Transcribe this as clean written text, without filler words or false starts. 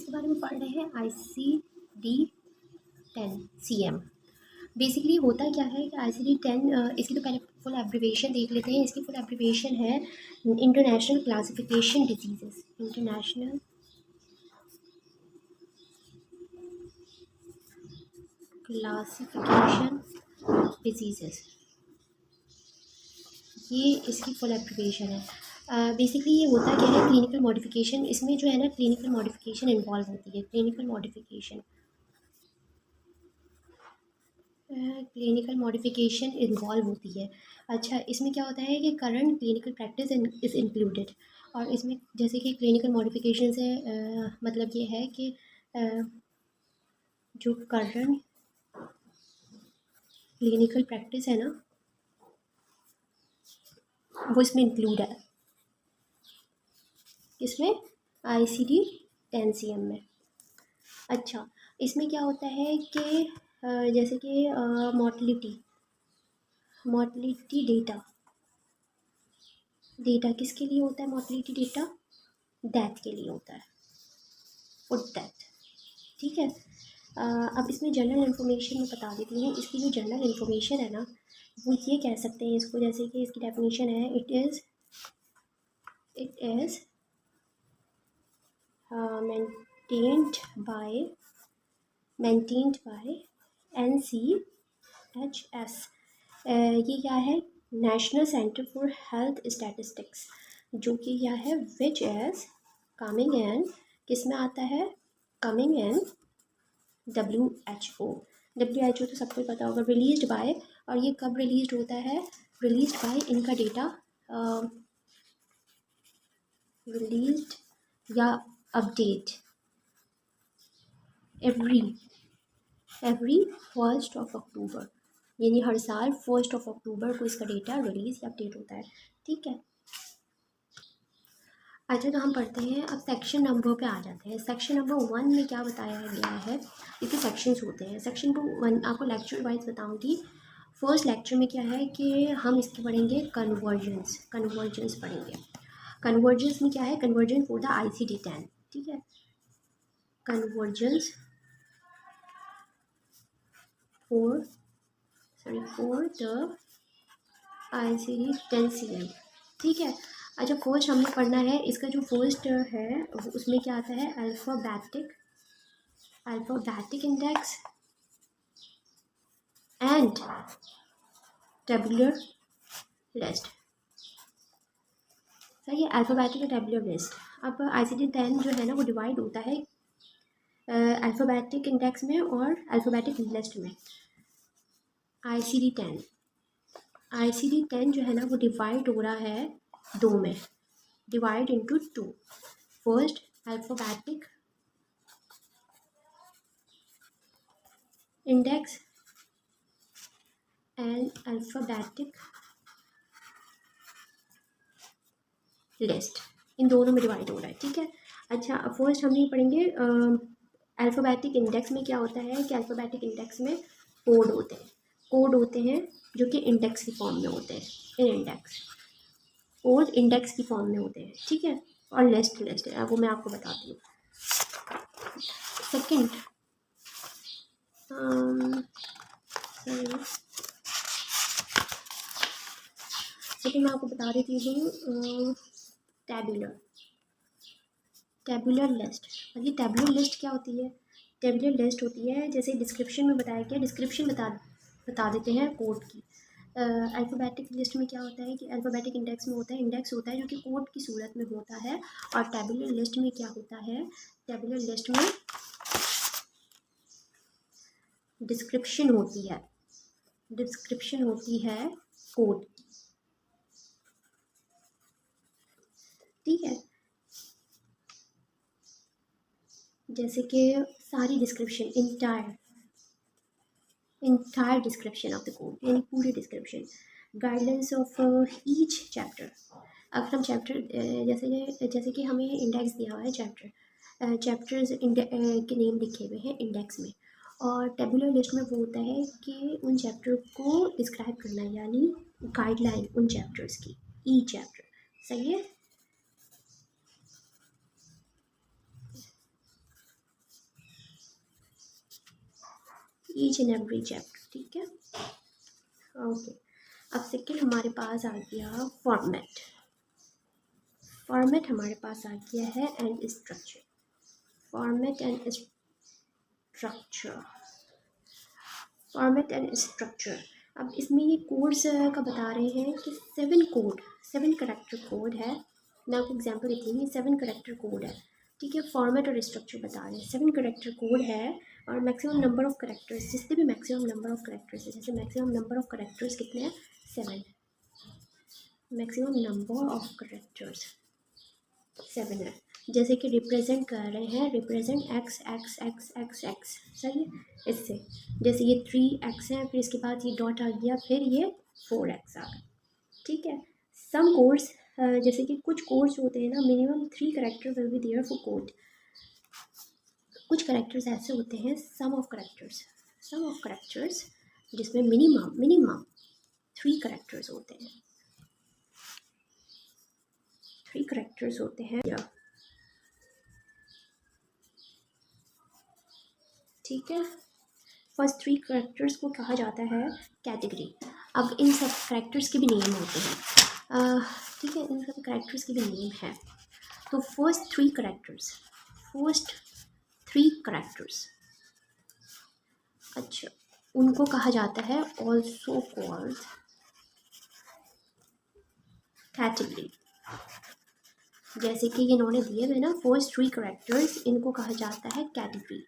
किसके बारे में पढ़ रहे हैं? ICD-10 बेसिकली होता क्या है कि ICD-10 इसकी तो पहले फुल एब्रीवेशन देख लेते हैं। इसकी फुल एब्रीवेशन है international classification diseases, international classification diseases, ये इसकी फुल एब्रीवेशन है। बेसिकली ये होता क्या है, क्लिनिकल मॉडिफिकेशन, इसमें जो है ना क्लिनिकल मॉडिफिकेशन इन्वॉल्व होती है। क्लिनिकल मॉडिफिकेशन इन्वॉल्व होती है। अच्छा, इसमें क्या होता है कि current clinical practice is included. और इसमें जैसे कि क्लिनिकल मॉडिफिकेशन से मतलब ये है कि जो करंट क्लिनिकल प्रैक्टिस है ना वो इसमें इंक्लूड है। इसमें ICD-10 में। अच्छा, इसमें क्या होता है कि जैसे कि मोर्टलिटी डेटा किसके लिए होता है? मोर्टलिटी डेटा डेथ के लिए होता है, फुट डेथ। ठीक है। अब इसमें जनरल इन्फॉर्मेशन में बता देती हूँ। इसकी जो जनरल इन्फॉर्मेशन है ना वो ये कह सकते हैं इसको, जैसे कि इसकी डेफिनेशन है, it is maintained by NCHS। ये क्या है? National centre for health statistics, जो कि क्या है, विच इज़ कमिंग इन, किस में आता है? Coming in WHO। WHO तो सबको पता होगा। रिलीज्ड बाय, और ये कब रिलीज होता है? रिलीज्ड बाय, इनका डेटा रिलीज्ड या अपडेट एवरी 1 अक्टूबर, यानी हर साल 1 अक्टूबर को इसका डेटा रिलीज या अपडेट होता है। ठीक है। अच्छा, तो हम पढ़ते हैं अब सेक्शन नंबर पे आ जाते हैं। सेक्शन नंबर 1 में क्या बताया गया है? इसके सेक्शंस होते हैं। सेक्शन 1 आपको लेक्चर वाइज बताऊंगी। फर्स्ट लेक्चर में क्या है कि हम इसके पढ़ेंगे कन्वर्जेंस पढ़ेंगे। कन्वर्जेंस में क्या है? Convergence for the ICD-10। ठीक है, कन्वर्जेंस फॉर द ICD-10 ठीक है। अच्छा, फर्स्ट हमने पढ़ना है, इसका जो फर्स्ट है उसमें क्या आता है? Alphabetic index and tabular list. सही है, अल्फ़ाबेटिक और टेबुलर लिस्ट। अब ICD-10 जो है ना वो डिवाइड होता है अल्फ़ाबेटिक इंडेक्स में और अल्फ़ाबेटिक लिस्ट में। ICD-10 जो है ना वो डिवाइड हो रहा है 2 में, divide into 2। First alphabetic index and alphabetic list, इन दोनों में डिवाइड हो रहा है। ठीक है। अच्छा, फर्स्ट हम ये पढ़ेंगे अल्फ़ाबेटिक इंडेक्स में क्या होता है कि अल्फ़ाबेटिक इंडेक्स में कोड होते हैं जो कि इंडेक्स की फॉर्म में होते हैं। कोड इंडेक्स की फॉर्म में होते हैं। ठीक है। और लिस्ट है, वो मैं आपको बताती हूँ। सेकंड मैं आपको बता देती हूँ टेबुलर लिस्ट। ये टेबुलर लिस्ट क्या होती है? टेबुलर लिस्ट होती है, जैसे डिस्क्रिप्शन में बताया गया, डिस्क्रिप्शन बता देते हैं कोड की। अल्फ़ाबेटिक लिस्ट में क्या होता है कि अल्फ़ाबेटिक इंडेक्स में होता है, इंडेक्स होता है जो कि कोड की सूरत में होता है। और टेबुलर लिस्ट में क्या होता है? टेबुलर लिस्ट में डिस्क्रिप्शन होती है कोड की। ठीक है। जैसे कि सारी description, entire description of the code, यानी पूरी description, guidelines of each chapter. अगर हम चैप्टर जैसे कि हमें इंडेक्स दिया हुआ है, चैप्टर्स के नेम लिखे हुए हैं इंडेक्स में। और टेबुलर लिस्ट में वो होता है कि उन चैप्टर को डिस्क्राइब करना, यानी गाइडलाइन उन चैप्टर्स की, ई चैप्टर। सही है। ईच एंड एवरी चैप्टर, ठीक है। ओके, अब सेकेंड हमारे पास आ गया फॉर्मेट। फॉर्मेट हमारे पास आ गया है and structure. Format and structure, format and structure. अब इसमें ये कोड्स का बता रहे हैं कि 7 करेक्टर कोड है। मैं आपको एग्जांपल देती हूँ, 7 करेक्टर कोड है, ठीक है। फॉर्मेट और स्ट्रक्चर बता रहे हैं, 7 करेक्टर कोड है और मैक्सिमम नंबर ऑफ करेक्टर्स, जितने भी मैक्सिमम नंबर ऑफ करेक्टर्स है, जैसे मैक्सिमम नंबर ऑफ करेक्टर्स कितने हैं, 7। मैक्सिमम नंबर ऑफ करेक्टर्स 7 है। जैसे कि रिप्रेजेंट कर रहे हैं, represent x x x x x, सही है। इससे जैसे ये 3x है, फिर इसके बाद ये डॉट आ गया, फिर ये 4x आ गया, ठीक है। सम कोड्स, जैसे कि कुछ कोड्स होते हैं ना, minimum 3 character will be there for code. कुछ करेक्टर्स ऐसे होते हैं, सम ऑफ करेक्टर्स जिसमें मिनिमम 3 करेक्टर्स होते हैं, 3 करेक्टर्स होते हैं, ठीक है। फर्स्ट 3 करेक्टर्स को कहा जाता है कैटेगरी। अब इन सब करेक्टर्स के भी नेम होते हैं, ठीक है, इन सब करेक्टर्स के भी नेम है। तो फर्स्ट 3 करेक्टर्स, अच्छा, उनको कहा जाता है ऑल्सो कॉल्ड कैटेगरी। जैसे कि इन्होंने दिए हुए ना फर्स्ट 3 करेक्टर्स, इनको कहा जाता है कैटेगरी।